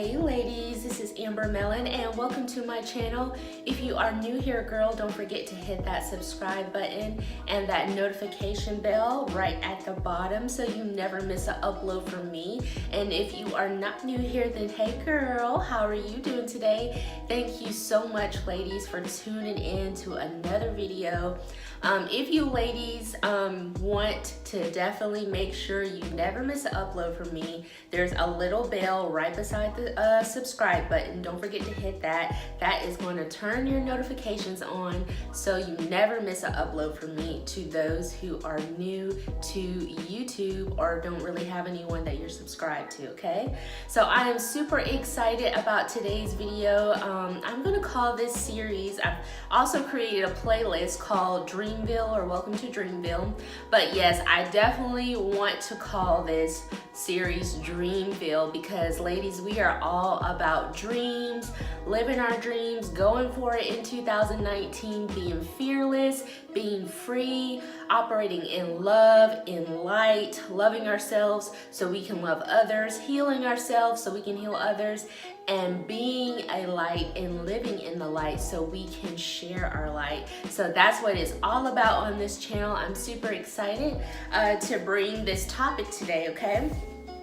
Hey ladies, this is Mellon and welcome to my channel. If you are new here, girl, don't forget to hit that subscribe button and that notification bell right at the bottom so you never miss an upload from me. And if you are not new here, then hey girl, how are you doing today? Thank you so much, ladies, for tuning in to another video. If you ladies want to definitely make sure you never miss an upload from me, there's a little bell right beside the subscribe button. Don't forget to hit that. That is going to turn your notifications on so you never miss an upload from me, to those who are new to YouTube or don't really have anyone that you're subscribed to, okay? So I am super excited about today's video. I'm going to call this series, I've also created a playlist called Dreamville or Welcome to Dreamville. But yes, I definitely want to call this series Dreamville because ladies, we are all about dreams, living our dreams, going for it in 2019, being fearless, being free, operating in love, in light, loving ourselves so we can love others, healing ourselves so we can heal others, and being a light and living in the light so we can share our light. So that's what it's all about on this channel. I'm super excited to bring this topic today, okay?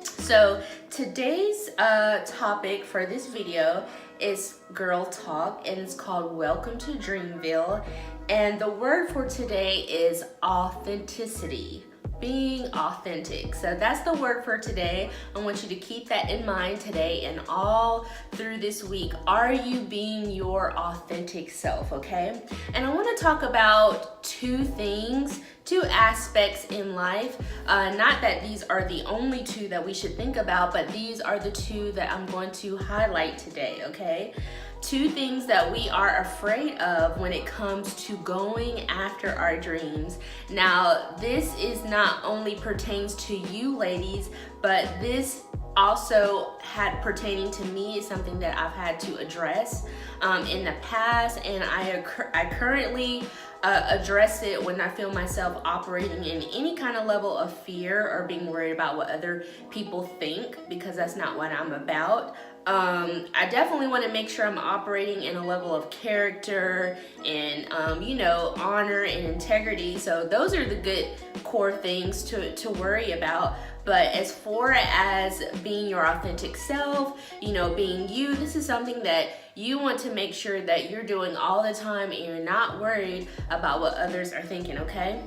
So today's topic for this video is girl talk, and it's called Welcome to Dreamville. And the word for today is authenticity. Being authentic. So that's the word for today. I want you to keep that in mind today and all through this week. Are you being your authentic self, okay? And I want to talk about two things, two aspects in life. Not that these are the only two that we should think about, but these are the two that I'm going to highlight today, okay? Two things that we are afraid of when it comes to going after our dreams. Now, this is not only pertains to you ladies, but this also had pertaining to me, is something that I've had to address in the past, and I currently address it when I feel myself operating in any kind of level of fear or being worried about what other people think, because that's not what I'm about. I definitely want to make sure I'm operating in a level of character and, honor and integrity. So those are the good core things to worry about. But as far as being your authentic self, being you, this is something that you want to make sure that you're doing all the time and you're not worried about what others are thinking, okay?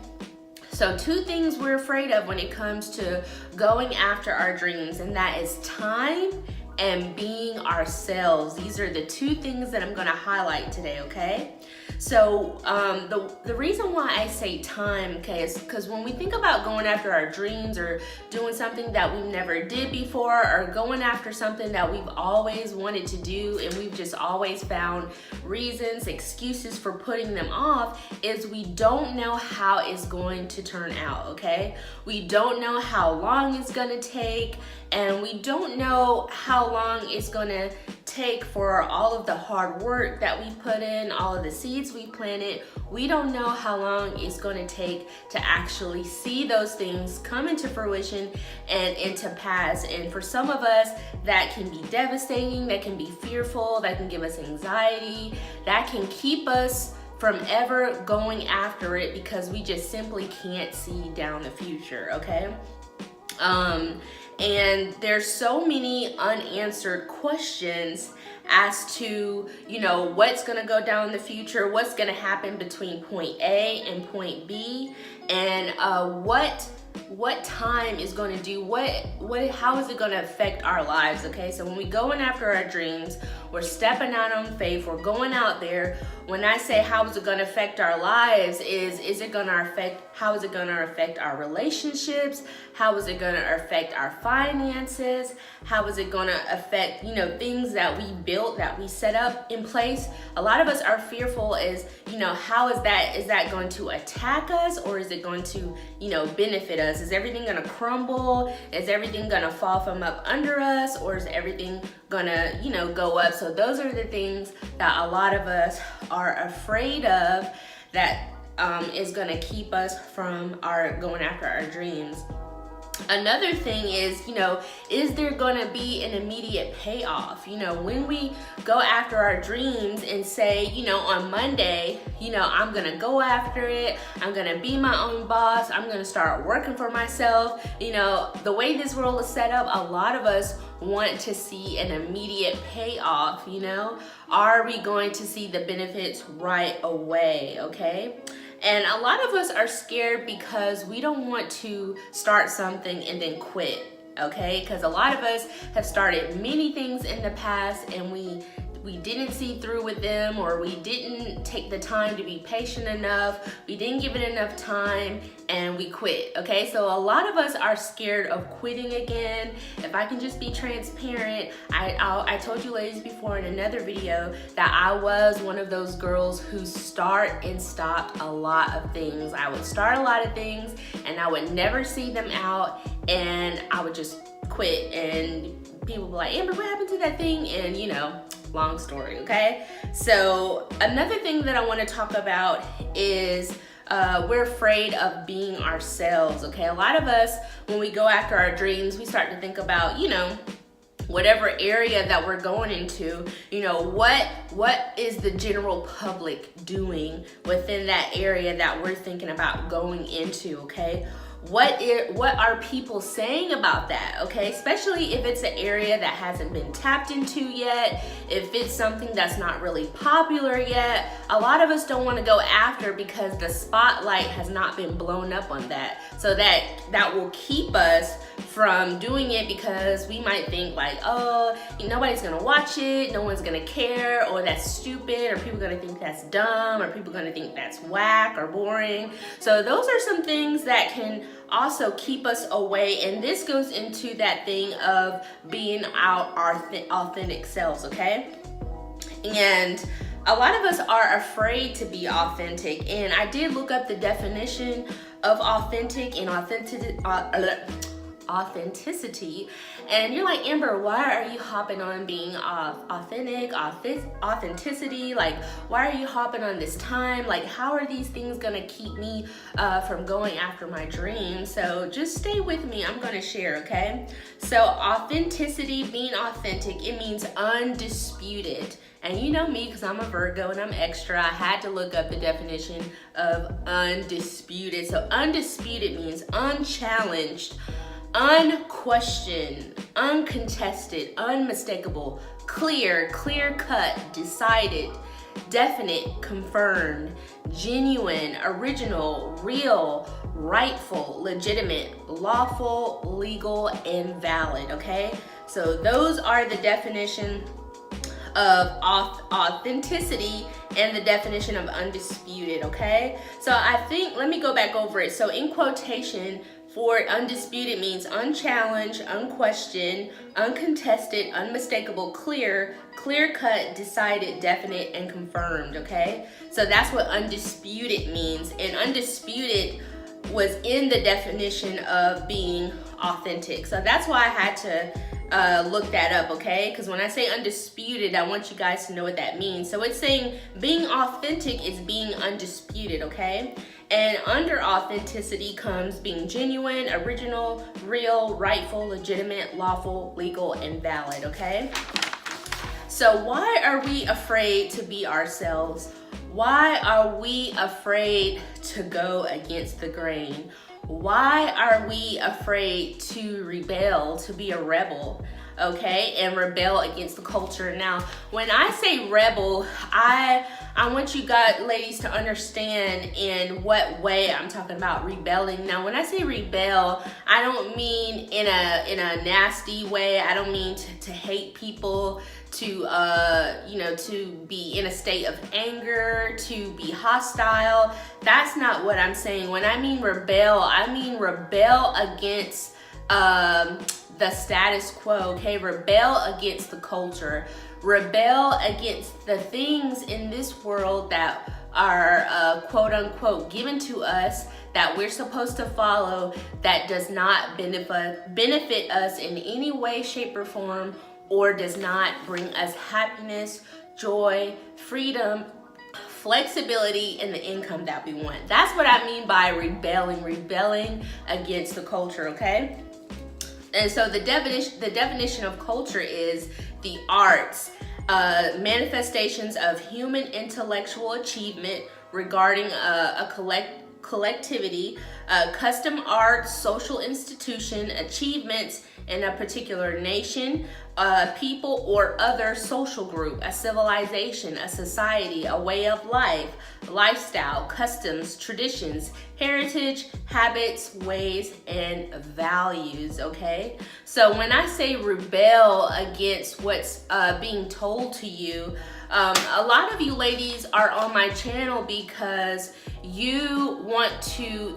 So two things we're afraid of when it comes to going after our dreams, and that is time and being ourselves. These are the two things that I'm going to highlight today, okay? So the reason why I say time, okay, is because when we think about going after our dreams or doing something that we never did before, or going after something that we've always wanted to do and we've just always found reasons, excuses for putting them off, is we don't know how it's going to turn out, okay? We don't know how long it's going to take, and we don't know how long it's gonna take for all of the hard work that we put in, all of the seeds we planted. We don't know how long it's gonna take to actually see those things come into fruition and into pass. And for some of us, that can be devastating, that can be fearful, that can give us anxiety, that can keep us from ever going after it because we just simply can't see down the future, okay? And there's so many unanswered questions as to, what's gonna go down in the future, what's gonna happen between point A and point B, and what time is going to do how is it going to affect our lives, okay? So when we going after our dreams, we're stepping out on faith, we're going out there. When I say how is it going to affect our lives, how is it going to affect our relationships? How is it going to affect our finances? How is it going to affect, things that we built, that we set up in place? A lot of us are fearful is, how is that going to attack us, or is it going to, benefit us? Is everything going to crumble? Is everything going to fall from up under us, or is everything going to, go up? So those are the things that a lot of us are afraid of, that is going to keep us from going after our dreams. Another thing is, is there going to be an immediate payoff? When we go after our dreams and say, on Monday, I'm going to go after it. I'm going to be my own boss. I'm going to start working for myself. The way this world is set up, a lot of us want to see an immediate payoff. Are we going to see the benefits right away? Okay. And a lot of us are scared because we don't want to start something and then quit, okay? Because a lot of us have started many things in the past and we didn't see through with them, or we didn't take the time to be patient enough, we didn't give it enough time, and we quit, okay? So a lot of us are scared of quitting again. If I can just be transparent, I told you ladies before in another video that I was one of those girls who start and stopped a lot of things. I would start a lot of things and I would never see them out, and I would just quit, and people were like, Amber, what happened to that thing? And long story, okay? So another thing that I want to talk about is we're afraid of being ourselves, okay? A lot of us, when we go after our dreams, we start to think about, whatever area that we're going into, what is the general public doing within that area that we're thinking about going into, okay? What are people saying about that, okay? Especially if it's an area that hasn't been tapped into yet, if it's something that's not really popular yet. A lot of us don't want to go after because the spotlight has not been blown up on that. So that will keep us from doing it, because we might think like, oh, nobody's gonna watch it, no one's gonna care, or that's stupid, or people are gonna think that's dumb, or people are gonna think that's whack or boring. So those are some things that can also keep us away, and this goes into that thing of being our authentic selves, okay? And a lot of us are afraid to be authentic, and I did look up the definition of authentic and authenticity, and you're like, Amber, why are you hopping on being authenticity? Like, why are you hopping on this time? Like, how are these things gonna keep me from going after my dreams? So just stay with me, I'm gonna share, okay? So authenticity, being authentic, it means undisputed. And you know me, because I'm a Virgo and I'm extra, I had to look up the definition of undisputed. So undisputed means unchallenged, unquestioned, uncontested, unmistakable, clear cut, decided, definite, confirmed, genuine, original, real, rightful, legitimate, lawful, legal, and valid, okay? So those are the definition of authenticity and the definition of undisputed, okay? So I think, let me go back over it. So in quotation, for undisputed means unchallenged, unquestioned, uncontested, unmistakable, clear cut, decided, definite, and confirmed, okay? So that's what undisputed means. And undisputed was in the definition of being authentic. So that's why I had to look that up, okay? Because when I say undisputed, I want you guys to know what that means. So it's saying being authentic is being undisputed, okay? And under authenticity comes being genuine, original, real, rightful, legitimate, lawful, legal, and valid, okay? So why are we afraid to be ourselves? Why are we afraid to go against the grain? Why are we afraid to rebel, to be a rebel, okay, and rebel against the culture? Now, when I say rebel, I want you guys, ladies, to understand in what way I'm talking about rebelling. Now, when I say rebel, I don't mean in a nasty way. I don't mean to hate people, to be in a state of anger, to be hostile. That's not what I'm saying. When I mean rebel against the status quo, okay? Rebel against the culture. Rebel against the things in this world that are quote unquote given to us, that we're supposed to follow, that does not benefit us in any way, shape, or form, or does not bring us happiness, joy, freedom, flexibility in the income that we want. That's what I mean by rebelling against the culture, okay? And so the definition of culture is the arts, manifestations of human intellectual achievement regarding a collectivity, custom art, social institution, achievements in a particular nation, people or other social group, a civilization, a society, a way of life, lifestyle, customs, traditions, heritage, habits, ways, and values, okay? So when I say rebel against what's being told to you, a lot of you ladies are on my channel because you want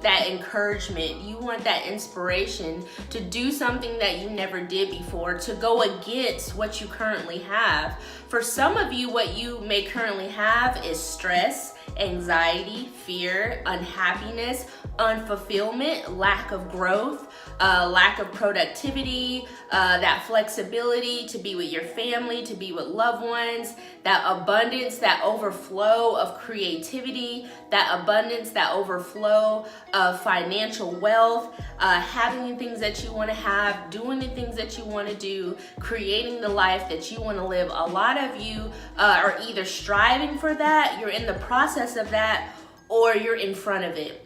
that encouragement, you want that inspiration to do something that you never did before, to go against what you currently have. For some of you, what you may currently have is stress, anxiety, fear, unhappiness, unfulfillment, lack of growth, lack of productivity, that flexibility to be with your family, to be with loved ones, that abundance, that overflow of creativity, that abundance, that overflow of financial wealth, having the things that you want to have, doing the things that you want to do, creating the life that you want to live. A lot of you are either striving for that, you're in the process of that, or you're in front of it.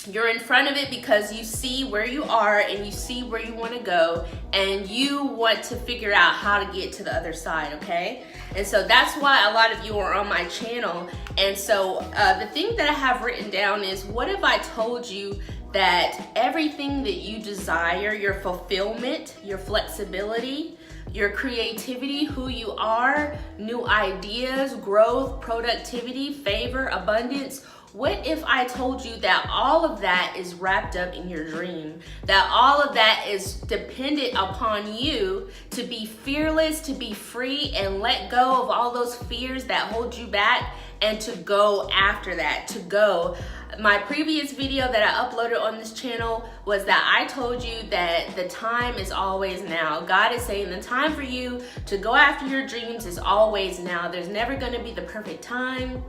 You're in front of it because you see where you are and you see where you want to go, and you want to figure out how to get to the other side, okay? And so that's why a lot of you are on my channel. And so the thing that I have written down is, what if I told you that everything that you desire, your fulfillment, your flexibility, your creativity, who you are, new ideas, growth, productivity, favor, abundance, what if I told you that all of that is wrapped up in your dream? That all of that is dependent upon you to be fearless, to be free, and let go of all those fears that hold you back, and to go after that, to go. My previous video that I uploaded on this channel was that I told you that the time is always now. God is saying the time for you to go after your dreams is always now. There's never going to be the perfect time.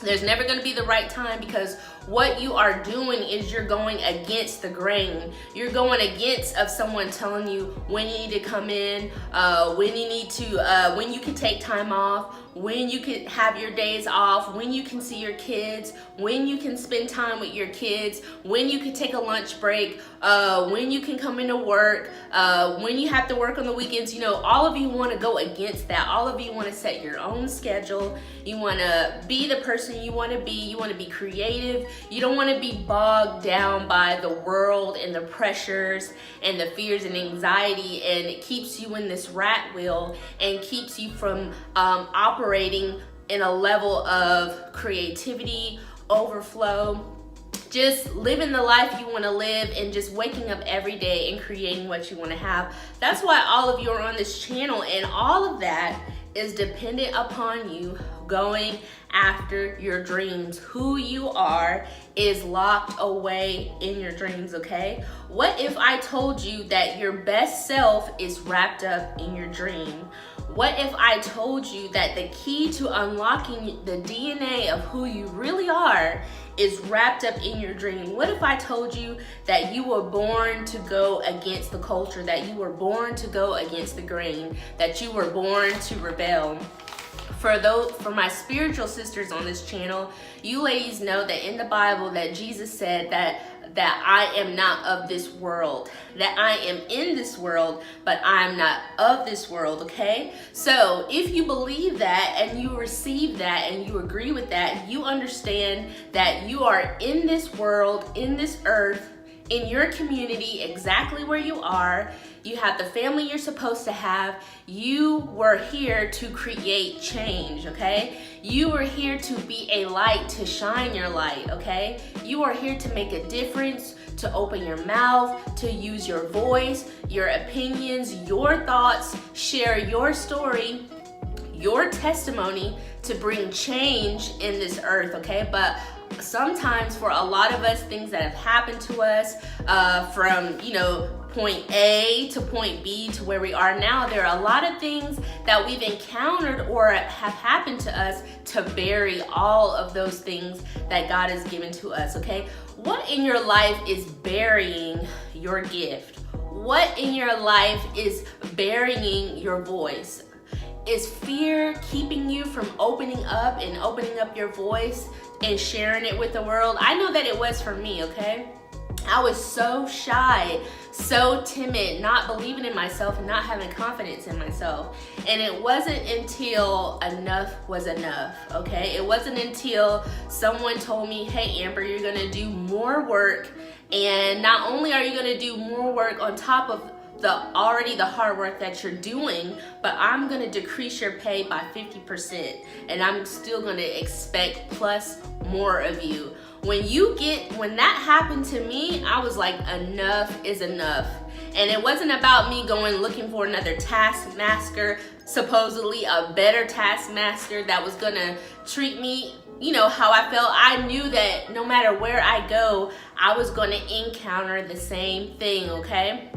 There's never going to be the right time, because what you are doing is you're going against the grain. You're going against of someone telling you when you need to come in, when you need to, when you can take time off, when you can have your days off, when you can see your kids, when you can spend time with your kids, when you can take a lunch break, when you can come into work, when you have to work on the weekends. You know, all of you want to go against that. All of you want to set your own schedule. You want to be the person you want to be. You want to be creative. You don't want to be bogged down by the world and the pressures and the fears and anxiety, and it keeps you in this rat wheel and keeps you from operating in a level of creativity, overflow, just living the life you want to live, and just waking up every day and creating what you want to have. That's why all of you are on this channel, and all of that is dependent upon you going after your dreams. Who you are is locked away in your dreams, okay? What if I told you that your best self is wrapped up in your dream? What if I told you that the key to unlocking the DNA of who you really are is wrapped up in your dream? What if I told you that you were born to go against the culture, that you were born to go against the grain, that you were born to rebel? For my spiritual sisters on this channel, you ladies know that in the Bible that Jesus said that I am not of this world, that I am in this world, but I'm not of this world, okay? So if you believe that and you receive that and you agree with that, you understand that you are in this world, in this earth, in your community, exactly where you are. You have the family you're supposed to have. You were here to create change, okay? You were here to be a light, to shine your light, okay? You are here to make a difference, to open your mouth, to use your voice, your opinions, your thoughts, share your story, your testimony to bring change in this earth, okay? But sometimes for a lot of us, things that have happened to us from, point A to point B to where we are now, there are a lot of things that we've encountered or have happened to us to bury all of those things that God has given to us, okay? What in your life is burying your gift? What in your life is burying your voice? Is fear keeping you from opening up your voice and sharing it with the world? I know that it was for me, okay? I was so shy, so timid, not believing in myself and not having confidence in myself. And it wasn't until enough was enough, okay? It wasn't until someone told me, hey, Amber, you're gonna do more work. And not only are you gonna do more work on top of the hard work that you're doing, but I'm gonna decrease your pay by 50%. And I'm still gonna expect plus more of you. When that happened to me, I was like, enough is enough. And it wasn't about me going looking for another taskmaster, supposedly a better taskmaster that was gonna treat me, how I felt. I knew that no matter where I go, I was gonna encounter the same thing, okay?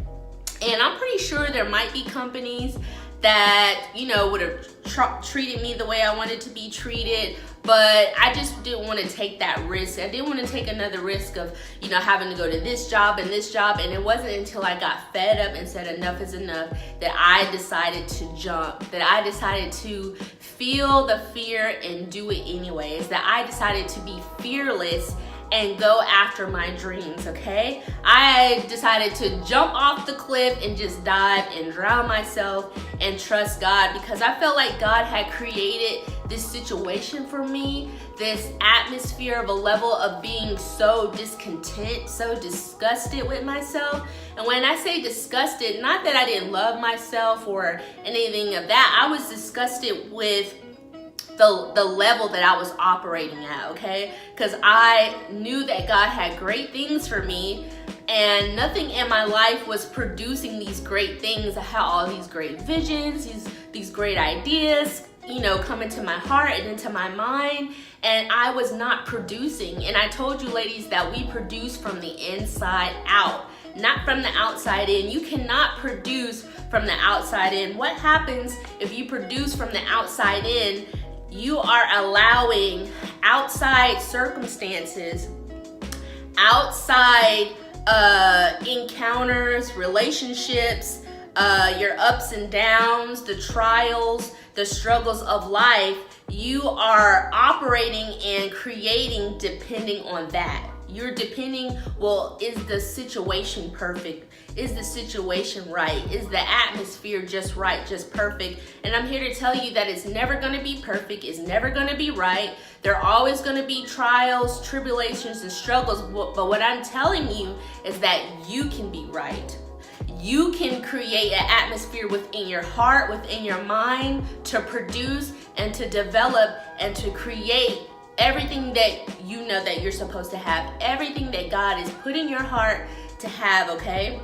And I'm pretty sure there might be companies that, would have treated me the way I wanted to be treated, but I just didn't want to take that risk. I didn't want to take another risk of, having to go to this job and this job. And it wasn't until I got fed up and said enough is enough that I decided to jump, that I decided to feel the fear and do it anyways, that I decided to be fearless and go after my dreams, okay? I decided to jump off the cliff and just dive and drown myself and trust God, because I felt like God had created this situation for me, this atmosphere of a level of being so discontent, so disgusted with myself. And when I say disgusted, not that I didn't love myself or anything of that, I was disgusted with the level that I was operating at, okay? Because I knew that God had great things for me, and nothing in my life was producing these great things. I had all these great visions, these great ideas, coming to my heart and into my mind, and I was not producing. And I told you, ladies, that we produce from the inside out, not from the outside in. You cannot produce from the outside in. What happens if you produce from the outside in? You are allowing outside circumstances, outside encounters, relationships, your ups and downs, the trials, the struggles of life. You are operating and creating depending on that. You're depending, well, is the situation perfect? Is the situation right? Is the atmosphere just right, just perfect? And I'm here to tell you that it's never gonna be perfect. It's never gonna be right. There are always gonna be trials, tribulations, and struggles. But what I'm telling you is that you can be right. You can create an atmosphere within your heart, within your mind, to produce and to develop and to create everything that you know that you're supposed to have, everything that God has put in your heart to have, okay?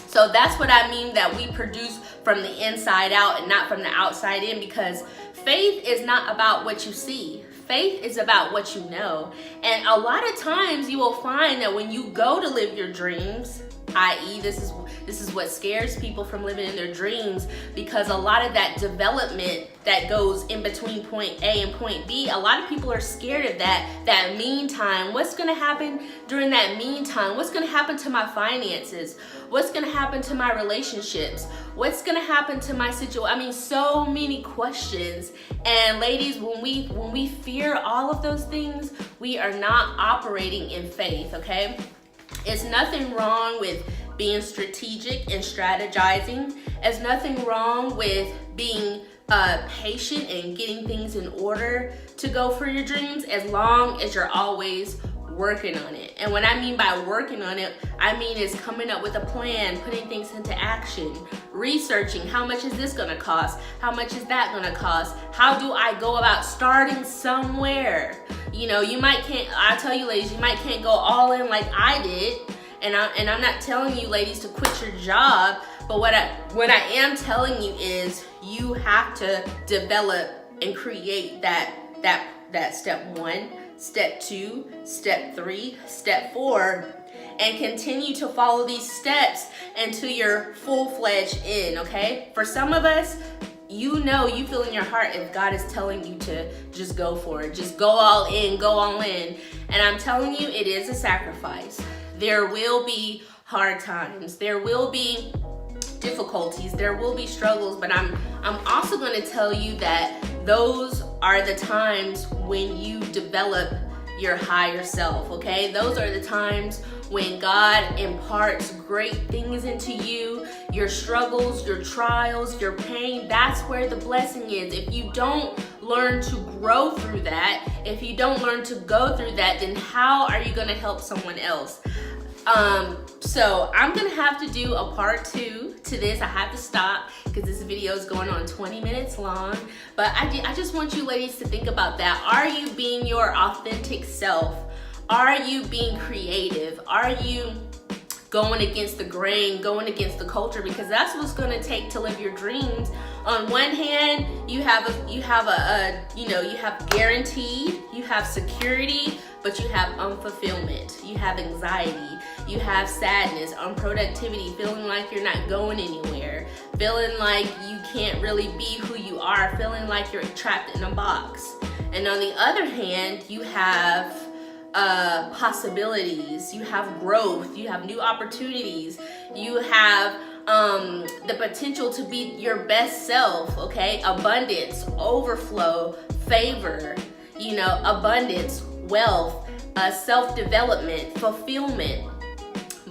So that's what I mean, that we produce from the inside out and not from the outside in, because faith is not about what you see. Faith is about what you know. And a lot of times you will find that when you go to live your dreams, i.e. this is what scares people from living in their dreams, because a lot of that development that goes in between point A and point B, a lot of people are scared of that meantime. What's gonna happen during that meantime? What's gonna happen to my finances? What's gonna happen to my relationships? What's gonna happen to my situation? I mean, so many questions. And ladies, when we fear all of those things, we are not operating in faith, okay? It's nothing wrong with being strategic and strategizing. There's nothing wrong with being patient and getting things in order to go for your dreams, as long as you're always working on it. And what I mean by working on it, I mean is coming up with a plan, putting things into action, researching how much is this gonna cost, how much is that gonna cost, how do I go about starting somewhere. I tell you ladies, you might can't go all in like I did, and I'm not telling you ladies to quit your job, but what I am telling you is you have to develop and create that step 1, step 2, step 3, step 4, and continue to follow these steps until you're full-fledged in, okay? For some of us, you know, you feel in your heart if God is telling you to just go for it. Just go all in, go all in. And I'm telling you, it is a sacrifice. There will be hard times. There will be difficulties. There will be struggles. But I'm also going to tell you that those are the times when you develop your higher self, okay? Those are the times when God imparts great things into you. Your struggles, your trials, your pain, that's where the blessing is. If you don't learn to grow through that, if you don't learn to go through that, then how are you going to help someone else? So I'm gonna have to do a part 2 to this. I have to stop because this video is going on 20 minutes long. But I just want you ladies to think about that. Are you being your authentic self? Are you being creative? Are you going against the grain, going against the culture? Because that's what's gonna take to live your dreams. On one hand, you have guaranteed, you have security, but you have unfulfillment, you have anxiety, you have sadness, unproductivity, feeling like you're not going anywhere, feeling like you can't really be who you are, feeling like you're trapped in a box. And on the other hand, you have possibilities, you have growth, you have new opportunities, you have the potential to be your best self, okay? Abundance, overflow, favor, abundance, wealth, self-development, fulfillment.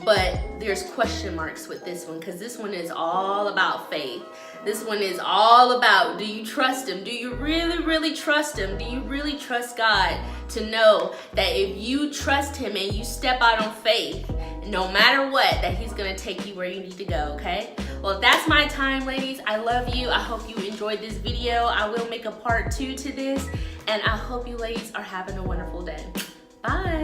But there's question marks with this one, because this one is all about faith. This one is all about, do you trust him? Do you really, really trust him? Do you really trust God to know that if you trust him and you step out on faith, no matter what, that he's gonna take you where you need to go, okay? Well, that's my time, ladies. I love you. I hope you enjoyed this video. I will make a part 2 to this, and I hope you ladies are having a wonderful day. Bye.